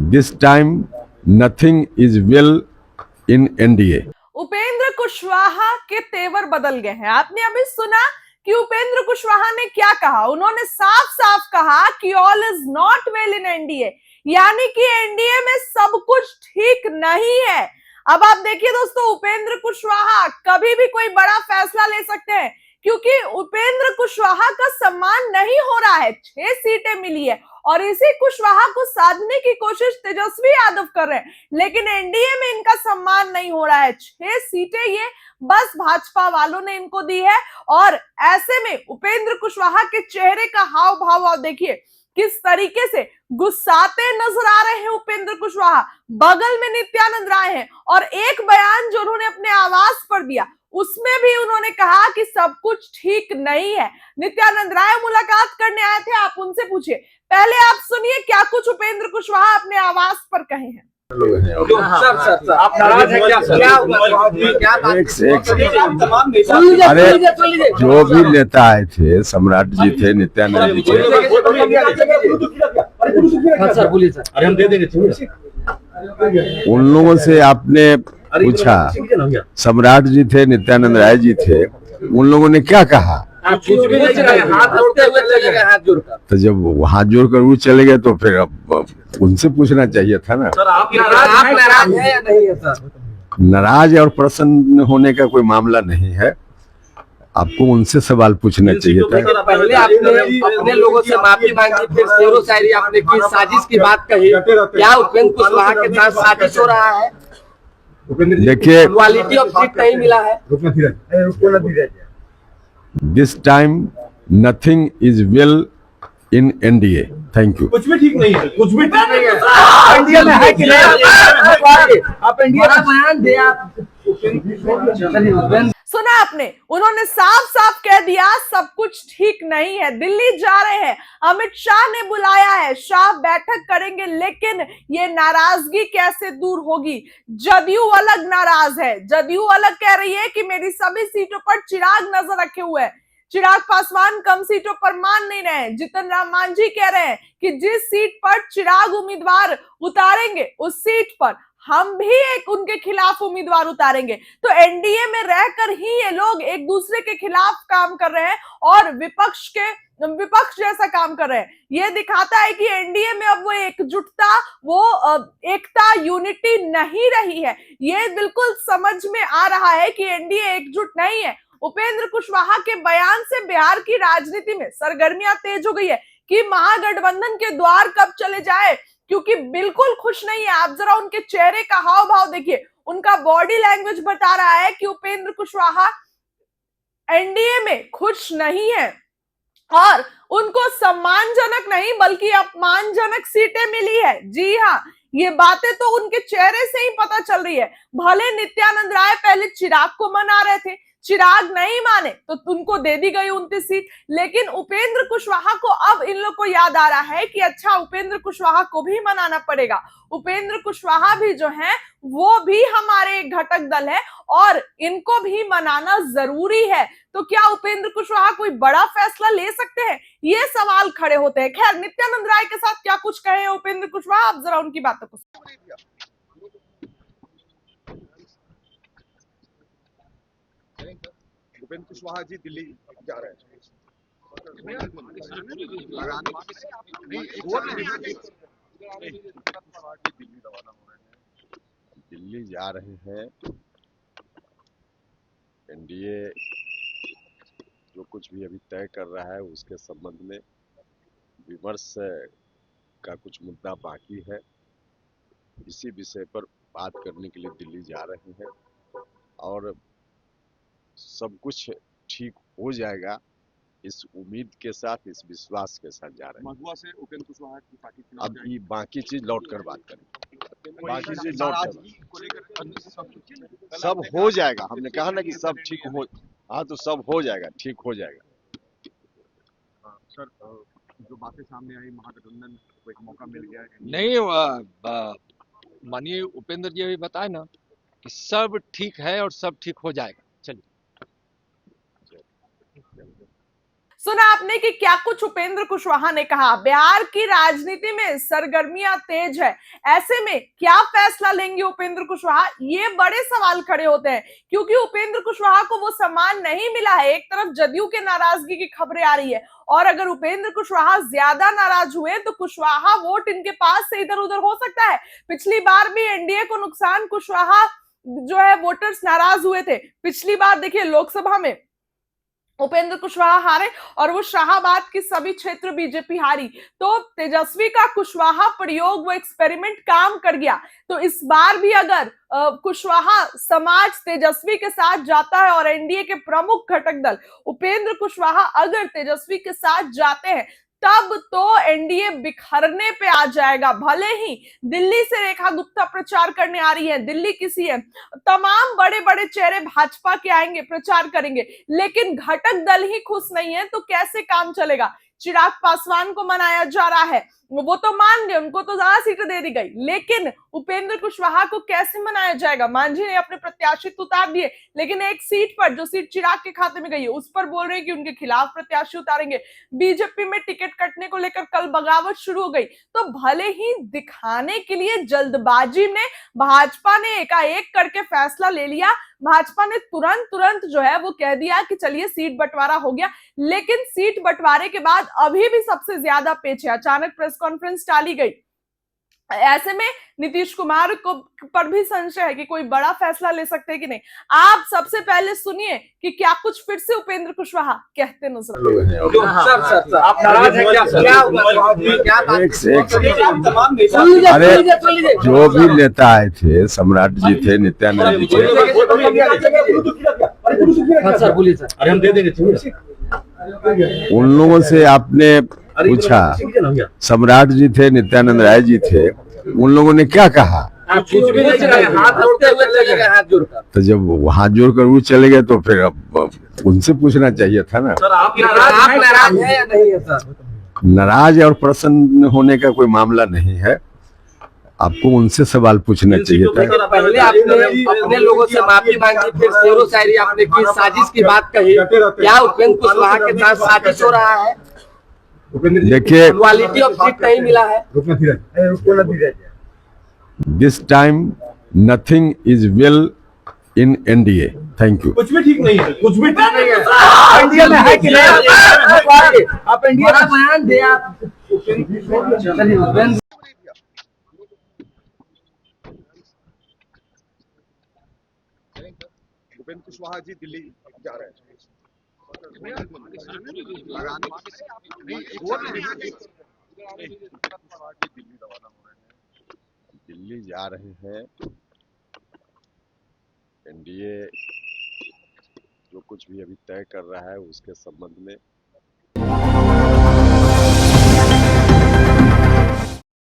This time, nothing is well in NDA. Upendra Kushwaha के तेवर बदल गए हैं। आपने अभी सुना कि उपेंद्र कुशवाहा ने क्या कहा। उन्होंने साफ साफ कहा कि all is not well in NDA, यानी कि एनडीए में सब कुछ ठीक नहीं है। अब आप देखिए दोस्तों, उपेंद्र कुशवाहा कभी भी कोई बड़ा फैसला ले सकते हैं, क्योंकि उपेंद्र कुशवाहा का सम्मान नहीं हो रहा है। 6 सीटें मिली है और इसी कुशवाहा को साधने की कोशिश तेजस्वी यादव कर रहे हैं, लेकिन एनडीए में इनका सम्मान नहीं हो रहा है। 6 सीटें ये बस भाजपा वालों ने इनको दी है। और ऐसे में उपेंद्र कुशवाहा के चेहरे का हाव भाव आप देखिए, किस तरीके से गुस्साते नजर आ रहे हैं उपेंद्र कुशवाहा। बगल में नित्यानंद राय हैं और एक बयान जो उन्होंने अपने आवाज पर दिया, उसमें भी उन्होंने कहा कि सब कुछ ठीक नहीं है। नित्यानंद राय मुलाकात करने आए थे, आप उनसे पूछिए। पहले आप सुनिए क्या कुछ उपेंद्र कुशवाहा अपने आवाज पर कहे हैं। सर, आप नाराज हैं क्या सर? अरे जो भी नेता आए थे, सम्राट जी थे, नित्यानंद जी थे, सर बोलिए सर। अरे हम दे देंगे। उन लोगों से आपने पूछा। सम्राट जी थे, नित्यानंद राय जी थे, उन लोगों ने क्या कहा? आप पूछ रहे हैं, हाथ जोड़ते हुए चले गए, हाथ जोड़कर। तो जब वो हाथ जोड़कर वो चले गए तो फिर अब उनसे पूछना चाहिए था ना। सर आप नाराज हैं या नहीं है सर? नाराज और प्रसन्न होने का कोई मामला नहीं है, आपको उनसे सवाल पूछना चाहिए था। पहले आपने अपने लोगों से माफी मांगी, फिर शेरो शायरी आपने की, साजिश की बात कही। क्या उपेंद्र कुशवाहा के साथ साजिश हो रहा है? देखिए, क्वालिटी ऑफ सीट नहीं मिला है। This time nothing is well in NDA. Thank you. कुछ भी ठीक नहीं है, कुछ भी ठीक नहीं है। इंडिया में है कि नहीं? आप इंडिया का बयान दे। आप सुना आपने, उन्होंने साफ साफ कह दिया सब कुछ ठीक नहीं है। दिल्ली जा रहे हैं, अमित शाह ने बुलाया है, शाह बैठक करेंगे, लेकिन ये नाराजगी कैसे दूर होगी? जदयू अलग नाराज है। जदयू अलग कह रही है कि मेरी सभी सीटों पर चिराग नजर रखे हुए है। चिराग पासवान कम सीटों पर मान नहीं रहे हैं। जीतन राम मांझी कह रहे हैं कि जिस सीट पर चिराग उम्मीदवार उतारेंगे उस सीट पर हम भी एक उनके खिलाफ उम्मीदवार उतारेंगे। तो एनडीए में रहकर ही ये लोग एक दूसरे के खिलाफ काम कर रहे हैं और विपक्ष जैसा काम कर रहे हैं। ये दिखाता है कि एनडीए में अब वो एकजुटता, वो एकता, यूनिटी नहीं रही है। ये बिल्कुल समझ में आ रहा है कि एनडीए एकजुट नहीं है। उपेंद्र कुशवाहा के बयान से बिहार की राजनीति में सरगर्मियां तेज हो गई है कि महागठबंधन के द्वार कब चले जाए, क्योंकि बिल्कुल खुश नहीं है। आप जरा उनके चेहरे का हाव भाव देखिए, उनका बॉडी लैंग्वेज बता रहा है कि उपेंद्र कुशवाहा एनडीए में खुश नहीं है और उनको सम्मानजनक नहीं बल्कि अपमानजनक सीटें मिली है। जी हाँ, ये बातें तो उनके चेहरे से ही पता चल रही है। भले नित्यानंद राय पहले चिराग को मना रहे थे, चिराग नहीं माने तो उनको दे दी गई 29 सीट, लेकिन उपेंद्र कुशवाहा को अब इन लोग को याद आ रहा है कि अच्छा, उपेंद्र कुशवाहा को भी मनाना पड़ेगा। उपेंद्र कुशवाहा भी जो है वो भी हमारे एक घटक दल है और इनको भी मनाना जरूरी है। तो क्या उपेंद्र कुशवाहा कोई बड़ा फैसला ले सकते हैं? ये सवाल खड़े होते हैं। खैर, नित्यानंद राय के साथ क्या कुछ कहे उपेंद्र कुशवाहा, आप जरा उनकी बातों को। उपेंद्र कुशवाहा जी दिल्ली जा रहे हैं। दिल्ली जा रहे हैं। एनडीए जो कुछ भी अभी तय कर रहा है उसके संबंध में विमर्श का कुछ मुद्दा बाकी है। इसी विषय पर बात करने के लिए दिल्ली जा रहे हैं और सब कुछ ठीक हो जाएगा, इस उम्मीद के साथ, इस विश्वास के साथ जा रहे हैं। महुआ से उपेंद्र कुशवाहा की पार्टी चुनाव अब ये बाकी चीज लौट कर बात करें। बाकी चीज लौट कर सब हो जाएगा। हमने कहा ना कि सब ठीक हो, हाँ तो सब हो जाएगा, ठीक हो जाएगा। सर, जो बातें सामने आई, महागठबंधन को एक मौका मिल गया है। नहीं, माननीय उपेंद्र जी अभी बताए ना कि सब ठीक है और सब ठीक हो जाएगा। चलिए। सुना आपने कि क्या कुछ उपेंद्र कुशवाहा ने कहा। बिहार की राजनीति में सरगर्मियां तेज है, ऐसे में क्या फैसला लेंगे उपेंद्र कुशवाहा, ये बड़े सवाल खड़े होते हैं, क्योंकि उपेंद्र कुशवाहा को वो सम्मान नहीं मिला है। एक तरफ जदयू के नाराजगी की खबरें आ रही है, और अगर उपेंद्र कुशवाहा ज्यादा नाराज हुए तो कुशवाहा वोट इनके पास से इधर उधर हो सकता है। पिछली बार भी एनडीए को नुकसान, कुशवाहा जो है वोटर्स नाराज हुए थे। पिछली बार देखिए लोकसभा में उपेंद्र कुशवाहा हारे और वो शाहाबाद की सभी क्षेत्र बीजेपी हारी। तो तेजस्वी का कुशवाहा प्रयोग, वो एक्सपेरिमेंट काम कर गया। तो इस बार भी अगर कुशवाहा समाज तेजस्वी के साथ जाता है और एनडीए के प्रमुख घटक दल उपेंद्र कुशवाहा अगर तेजस्वी के साथ जाते हैं, तब तो एनडीए बिखरने पे आ जाएगा। भले ही दिल्ली से रेखा गुप्ता प्रचार करने आ रही है, दिल्ली की सीएम, तमाम बड़े बड़े चेहरे भाजपा के आएंगे, प्रचार करेंगे, लेकिन घटक दल ही खुश नहीं है तो कैसे काम चलेगा। चिराग पासवान को मनाया जा रहा है, वो तो मान गए, उनको तो ज्यादा सीटें दे दी गई, लेकिन उपेंद्र कुशवाहा को कैसे मनाया जाएगा। मांझी ने अपने प्रत्याशी तो उतार दिए, लेकिन एक सीट पर, जो सीट चिराग के खाते में गई है, उस पर बोल रहे हैं कि उनके खिलाफ प्रत्याशी उतारेंगे। बीजेपी में टिकट कटने को लेकर कल बगावत शुरू हो गई। तो भले ही दिखाने के लिए जल्दबाजी में भाजपा ने एकाएक करके फैसला ले लिया, भाजपा ने तुरंत जो है वो कह दिया कि चलिए सीट बंटवारा हो गया, लेकिन सीट बंटवारे के बाद अभी भी सबसे ज्यादा पेच है। अचानक प्रेस कॉन्फ्रेंस टाली गई, ऐसे में नीतीश कुमार को पर भी संशय है कि कोई बड़ा फैसला ले सकते हैं कि नहीं। आप सबसे पहले सुनिए कि क्या कुछ फिर से उपेंद्र कुशवाहा कहते नजर सर आप नाराज हैं क्या? क्या अरे जो भी नेता आए थे, सम्राट जी थे, नित्यानंद जी थे, सर बोलिए सर। अरे हम दे देंगे। उन लोगों से आपने पूछा, सम्राट जी थे, नित्यानंद राय जी थे, उन लोगों ने क्या कहा? आप कुछ भी नहीं चले, हाथ जोड़ते हुए चले गए, हाथ जोड़कर। तो जब वो हाथ जोड़कर वो चले गए तो फिर अब उनसे पूछना चाहिए था ना। सर आप नाराज हैं या नहीं है सर? नाराज और प्रसन्न होने का कोई मामला नहीं है, आपको उनसे सवाल पूछना चाहिए था। पहले आपने अपने लोगों से माफी मांगी, फिर शेरो शायरी आपने की, साजिश की बात कही। क्या उपेंद्र कुशवाहा के साथ साजिश हो रहा है? देखिए, क्वालिटी ऑफ सीट नहीं मिला है। This time nothing is well in NDA. Thank you. कुछ भी ठीक नहीं है, कुछ भी ठीक नहीं है। इंडिया में है कि नहीं? आप इंडिया का बयान दे आप। उपेंद्र कुशवाहा जी दिल्ली जा रहे हैं। दिल्ली रवाना हो रहे हैं, दिल्ली जा रहे हैं। एनडीए जो कुछ भी अभी तय कर रहा है उसके संबंध में